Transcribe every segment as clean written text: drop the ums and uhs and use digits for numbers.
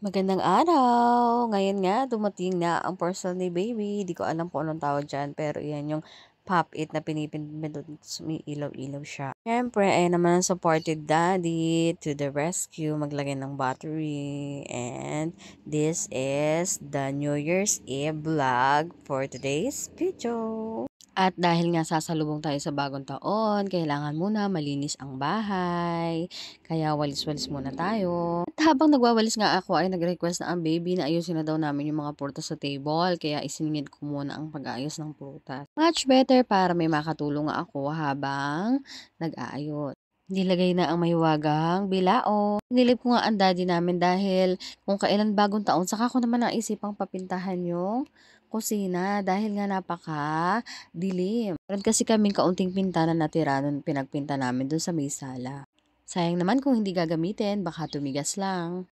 Magandang araw! Ngayon nga dumating na ang parcel ni baby. Di ko alam kung anong tawag diyan, pero iyan yung pop it na pinipindot, sumiilaw-ilaw siya. Siyempre, ayan naman ang supported daddy to the rescue, maglagay ng battery. And this is the New Year's Eve vlog for today's video. At dahil nga sasalubong tayo sa bagong taon, kailangan muna malinis ang bahay. Kaya walis-walis muna tayo. At habang nagwawalis nga ako ay nag-request na ang baby na ayusin na daw namin yung mga prutas sa table. Kaya isiningid ko muna ang pag-aayos ng prutas. Much better para may makatulong nga ako habang nag-aayos. Nilagay na ang mahiwagang bilao. Nilip ko nga ang daddy namin dahil kung kailan bagong taon, saka ko naman naisipang papintahan yung kusina dahil nga napaka-dilim. Meron kasi kaming kaunting pinta na natira nung pinagpinta namin dun sa may sala. Sayang naman kung hindi gagamitin, baka tumigas lang.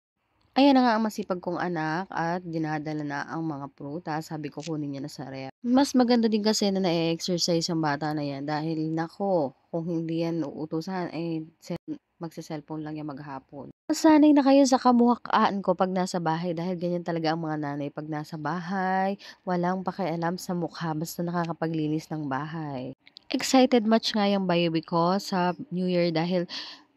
Ayan na nga ang masipag kong anak at dinadala na ang mga prutas. Sabi ko kunin niya na sa ref. Mas maganda din kasi na na-exercise ang bata na yan dahil nako, kung hindi yan uutusan, magsa-cellphone lang yan maghapon. Nasanay na kayo sa kamukhaan ko pag nasa bahay dahil ganyan talaga ang mga nanay pag nasa bahay. Walang pakialam sa mukha basta nakakapaglinis ng bahay. Excited much nga yung baby ko sa New Year dahil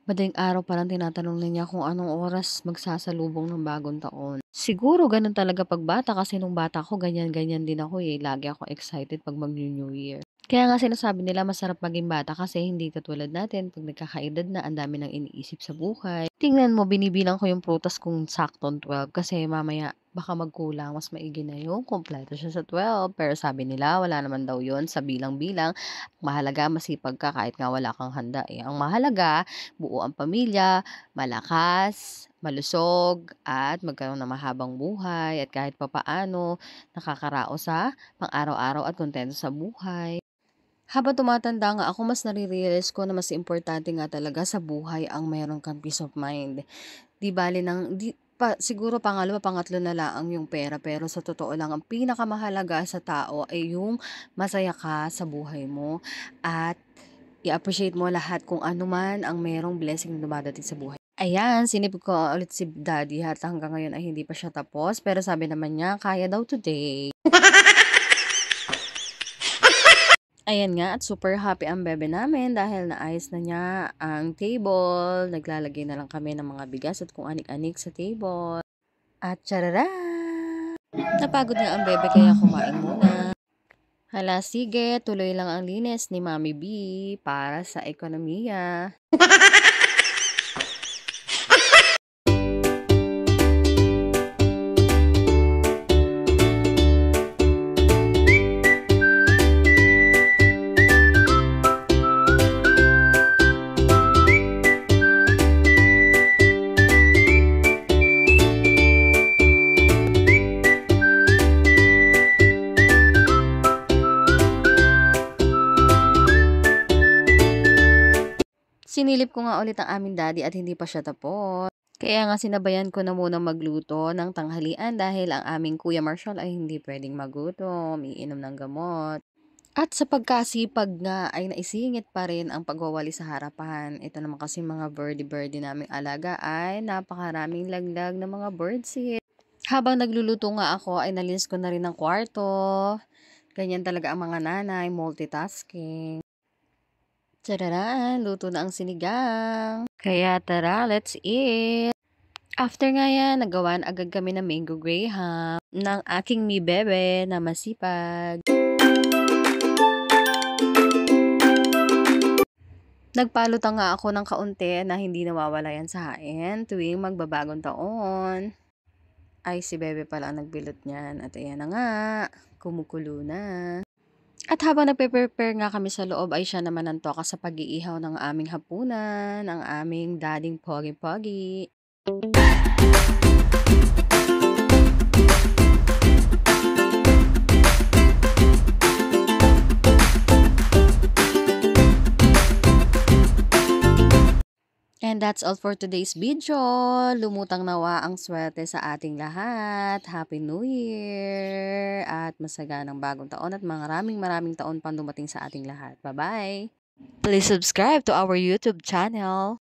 madaling araw pa lang tinatanong na niya kung anong oras magsasalubong ng bagong taon. Siguro ganun talaga 'pag bata kasi nung bata ako ganyan-ganyan din ako, lagi ako excited 'pag mag-New Year. Kaya nga sinasabi nila masarap maging bata kasi hindi katulad natin 'pag nagkakaedad na ang dami ng iniisip sa buhay. Tingnan mo binibilang ko yung prutas kung saktong 12 kasi mamaya baka magkulang mas maigi na yung kumpleto siya sa 12. Pero sabi nila wala naman daw yun sa bilang-bilang. Mahalaga masipag ka kahit nga wala kang handa, Ang mahalaga buo ang pamilya, malakas, malusog, at magkaroon ng mahabang buhay at kahit papaano nakakaraos sa pang-araw-araw at kontento sa buhay. Habang tumatanda nga ako, mas nare-realize ko na mas importante nga talaga sa buhay ang meron kang peace of mind. Di bale ng di pa siguro pangalawa, pangatlo na laang yung pera, pero sa totoo lang ang pinakamahalaga sa tao ay yung masaya ka sa buhay mo at i-appreciate mo lahat kung ano man ang merong blessing na dumadating sa buhay. Ayan, sinipid ko ulit si daddy at hanggang ngayon ay hindi pa siya tapos, pero sabi naman niya kaya daw today. Ayan nga at super happy ang bebe namin dahil naayos na niya ang table. Naglalagay na lang kami ng mga bigas at kung anik-anik sa table. At charara! Napagod nga ang bebe kaya kumain muna. Hala, sige, tuloy lang ang linis ni Mami B para sa ekonomiya. Sinilip ko nga ulit ang aming daddy at hindi pa siya tapos. Kaya nga sinabayan ko na muna magluto ng tanghalian dahil ang aming Kuya Marshall ay hindi pwedeng magutom, iinom ng gamot. At sa pagkasipag nga ay naisingit pa rin ang pagwawali sa harapan. Ito naman kasi mga birdie-birdie naming alaga ay napakaraming laglag ng mga birdseed. Habang nagluluto nga ako ay nalinis ko na rin ang kwarto. Ganyan talaga ang mga nanay, multitasking. Tararan, luto na ang sinigang. Kaya tara, let's eat! After nga yan, nagawan agad kami ng mango graham ng aking mi bebe na masipag. Nagpalutang nga ako ng kaunti na hindi nawawala yan sa hain tuwing magbabagong taon. Ay, si bebe pala ang nagbilot niyan. At ayan na nga, kumukulo na. At habang nagpe-prepare nga kami sa loob ay siya naman ang toka sa pag-iihaw ng aming hapunan, ang aming dading pogi-pogi. And that's all for today's video. Lumutang nawa ang swerte sa ating lahat. Happy New Year! At masaganang bagong taon at maraming taon pang dumating sa ating lahat. Bye-bye! Please subscribe to our YouTube channel.